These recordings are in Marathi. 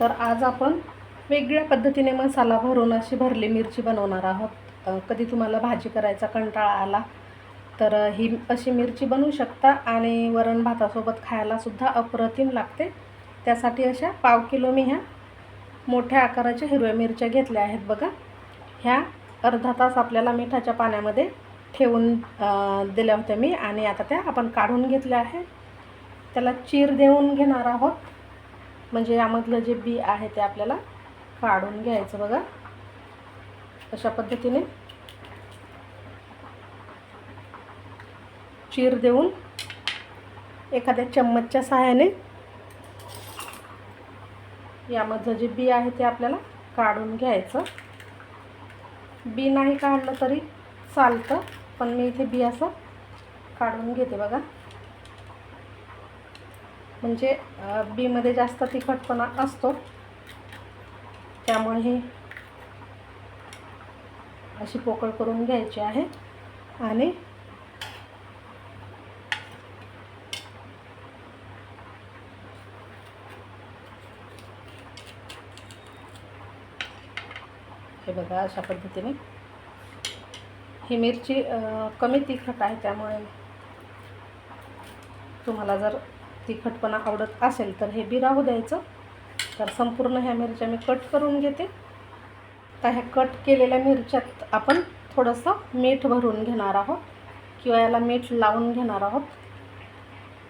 तर आज आपण वेगळ्या पद्धतीने मसाला भरून अशी भरली मिरची बनवणार आहोत। कधी तुम्हाला भाजी करायचा कंटाळा आला तर ही अशी मिरची बनवू शकता आणि वरण भातासोबत खायला सुद्धा अप्रतिम लागते। त्यासाठी अशा पाव किलो मी ह्या मोठ्या आकाराच्या हिरव्या मिरच्या घेतल्या आहेत बघा। ह्या अर्धा तास आपल्याला मिठाच्या पाण्यामध्ये ठेवून दिल्या होत्या मी आणि आता त्या आपण काढून घेतल्या आहे। त्याला चीर देऊन घेणार आहोत, म्हणजे यामधलं जे बी आहे ते आपल्याला काढून घ्यायचं बघा। अशा पद्धतीने चीर देऊन एखाद्या चम्मचच्या सहाय्याने यामधलं जे बी आहे ते आपल्याला काढून घ्यायचं। बी नाही काढलं तरी चालतं, पण मी इथे बी असं काढून घेते बघा। म्हणजे बी मध्ये जास्त तिखटपणा असतो, त्यामुळे हे अशी पोकळ करून घ्यायची आहे। आणि हे बघा अशा पद्धतीने ही मिरची कमी तिखट आहे, त्यामुळे तुम्हाला जर तिखटपणा आवडत असेल तर हे बी राहू द्यायचं। तर संपूर्ण ह्या मिरच्या मी कट करून घेते। तर ह्या कट केलेल्या मिरच्यात आपण थोडंसं मीठ भरून घेणार आहोत किंवा याला मीठ लावून घेणार आहोत।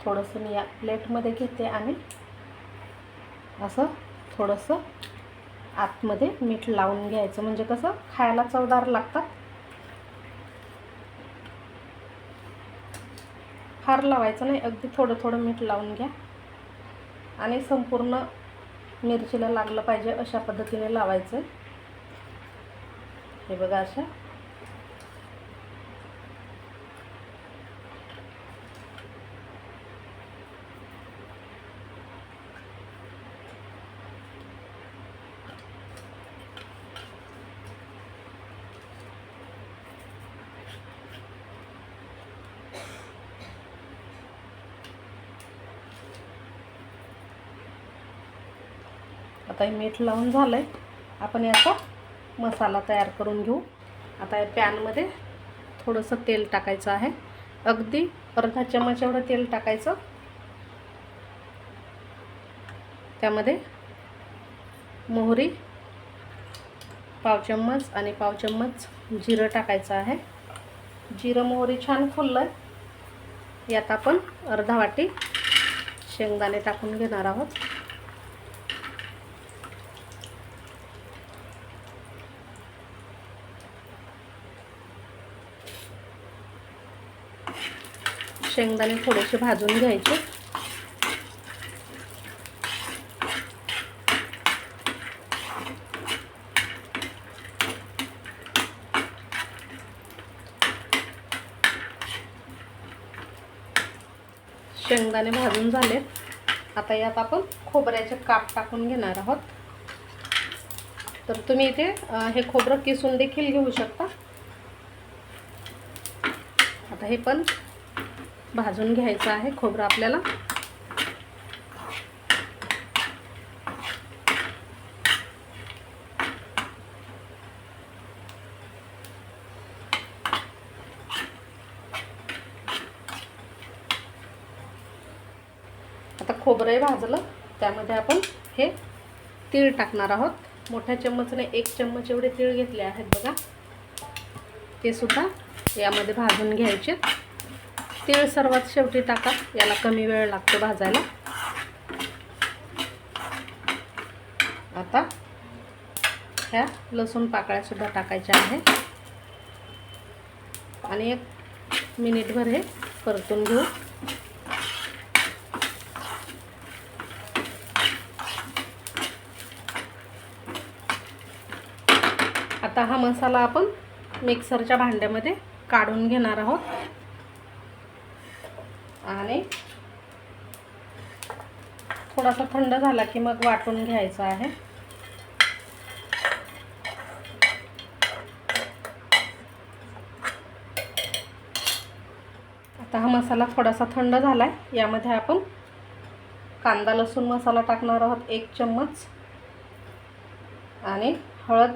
थोडंसं मी या प्लेटमध्ये घेते आणि असं थोडंसं आतमध्ये मीठ लावून घ्यायचं, म्हणजे कसं खायला चवदार लागतात। फार लावायचं नाही, अगदी थोडं थोडं मीठ लावून घ्या आणि संपूर्ण मिरचीला लागलं पाहिजे अशा पद्धतीने लावायचं। हे बघा अशा आता हे मीठ लावून झालंय। आपण याचा मसाला तयार करून घेऊ। आता या पॅनमध्ये थोडंसं तेल टाकायचं आहे, अगदी अर्धा चमच एवढं तेल टाकायचं। त्यामध्ये मोहरी पाव चम्मच आणि पाव चम्मच जिरं टाकायचं आहे। जिरं मोहरी छान फुललं, यात आपण अर्धा वाटी शेंगदाणे टाकून घेणार आहोत। शेंगदाणे थोडेसे भाजून घ्यायचे। शेंगदाणे भाजून झाले, आता यात आपण खोबऱ्याचे काप टाकून घेणार आहोत। तर तुम्ही इथे हे खोबरं किसून देखील घेऊ शकता। आता हे पण भाजून घ्यायचं आहे खोबरं आपल्याला। आता खोबरं भाजलं, त्यामध्ये आपण हे तीळ टाकणार आहोत। मोठ्या चम्मचने 1 चम्मच एवढे तीळ घेतले आहेत बघा, ते सुद्धा यामध्ये भाजून घ्यायचे। तीळ सर्वात शेवटी टाका, याला कमी वेळ लागतो भाजायला। आता ह्या लसूण पाकळ्या सुद्धा टाकायच्या आहे आणि 1 मिनिटभर हे परतून घेऊ। आता हा मसाला आपण मिक्सरच्या भांड्यामध्ये काढून घेणार आहोत आणि थोडासा थंड झाला की मग वाटून घ्यायचा आहे। आता हा मसाला थोडासा थंड झालाय, यामध्ये आपण कांदा लसूण मसाला टाकणार आहोत 1 चम्मच। आणि हळद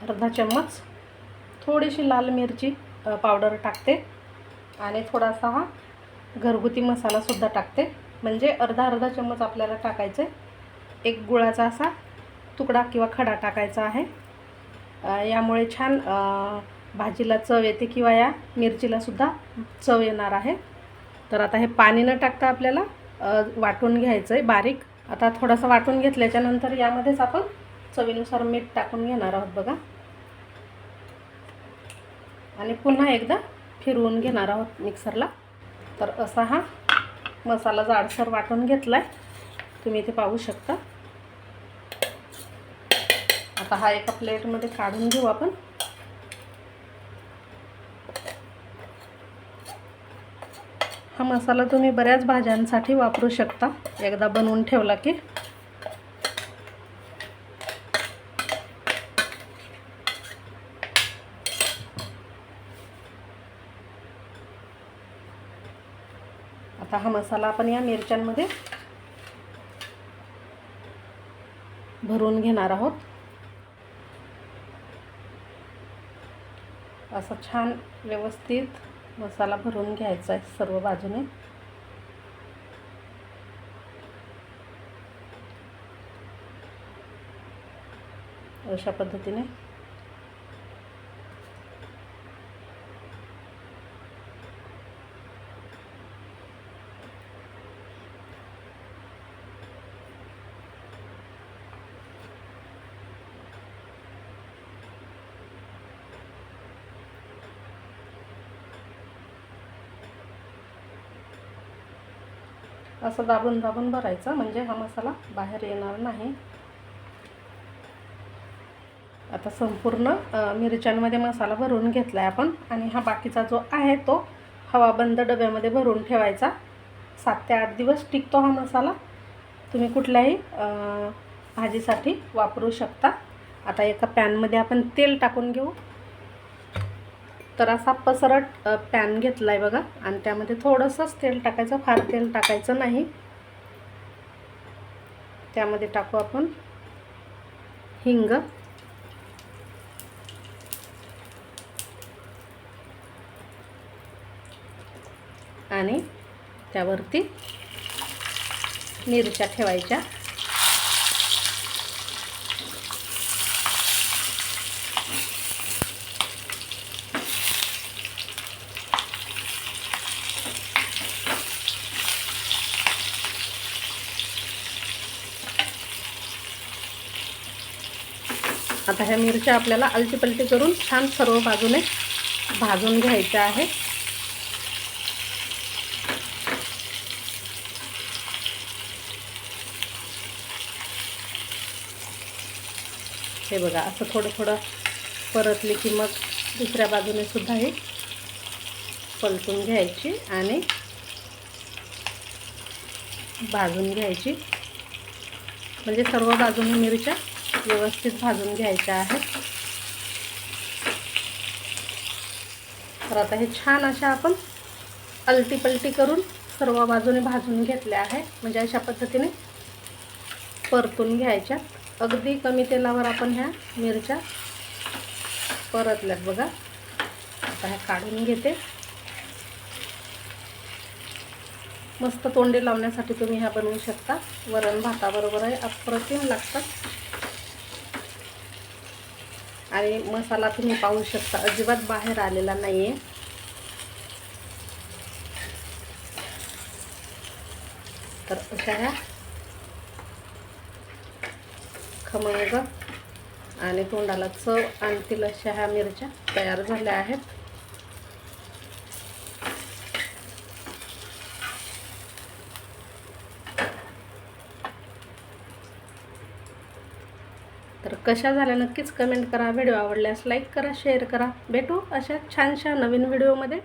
अर्धा चम्मच, थोडीशी लाल मिरची पावडर टाकते आणि थोडासा हा घरगुती मसालासुद्धा टाकते, म्हणजे अर्धा चम्मच आपल्याला टाकायचं आहे. एक गुळाचा असा तुकडा किंवा खडा टाकायचा आहे. यामुळे छान भाजीला चव येते किंवा या मिरचीलासुद्धा चव येणार आहे. तर आता हे पाणी न टाकता आपल्याला वाटून घ्यायचं आहे बारीक. आता थोडंसं वाटून घेतल्याच्यानंतर यामध्येच आपण चवीनुसार मीठ टाकून घेणार आहोत बघा, आणि पुन्हा एकदा फिरवून घेणार आहोत मिक्सरला. तर असा हा मसाला जाडसर वाटून घेतला आहे, तुम्ही इथे पाहू शकता. आता हा एका प्लेटमध्ये काढून घेऊ आपण. हा मसाला तुम्ही बऱ्याच भाज्यांसाठी वापरू शकता एकदा बनवून ठेवला की. आता हा मसाला आपण या मिरच्यांमध्ये भरून घेणार आहोत. असं छान व्यवस्थित मसाला भरून घ्यायचा आहे सर्व बाजूने. अशा पद्धतीने असं दाबून दाबून भरायचं, म्हणजे हा मसाला बाहेर येणार नाही. आता संपूर्ण मिरच्यांमध्ये मसाला भरून घेतला आहे आपण, आणि हा बाकीचा जो आहे तो हवाबंद डब्यामध्ये भरून ठेवायचा. 7 ते 8 दिवस टिकतो हा मसाला. तुम्ही कुठल्याही भाजीसाठी वापरू शकता. आता एका पॅनमध्ये आपण तेल टाकून घेऊ. तर असा पसरट पॅन घेतला आहे बघा, आणि त्यामध्ये थोडंसंच तेल टाकायचं, फार तेल टाकायचं नाही. त्यामध्ये टाकू आपण हिंग, आणि त्यावरती मिरच्या ठेवायच्या. आता ह्या मिरच्या आपल्याला अलटीपलटी करून छान सर्व बाजूने भाजून घ्यायच्या आहे. हे बघा, असं थोडं थोडं परतली की मग दुसऱ्या बाजूने सुद्धा हे पलटून घ्यायची आणि भाजून घ्यायची, म्हणजे सर्व बाजूने मिरच्या व्यवस्थित भाजून घ्यायच्या आहेत. तर आता हे छान अशा आपण अलटीपलटी करून सर्व बाजूने भाजून घेतल्या आहे, म्हणजे अशा पद्धतीने परतून घ्यायच्या. अगदी कमी तेलावर आपण ह्या मिरच्या परतल्यात बघा. आता ह्या काढून घेते. मस्त तोंडी लावण्यासाठी तुम्ही ह्या बनवू शकता. वरण भाताबरोबर आहे, अप्रतिम लागतात. आणि मसाला तुम्ही पाहू शकता अजिबात बाहेर आलेला नाही आहे. तर अशा ह्या खमंग आणि तोंडाला चव आणतील अशा ह्या मिरच्या तयार झाल्या आहेत. तर कशा झाल्या नक्कीच कमेंट करा. व्हिडिओ आवडल्यास लाईक करा, शेअर करा. भेटू अशा छानशा नवीन व्हिडिओमध्ये.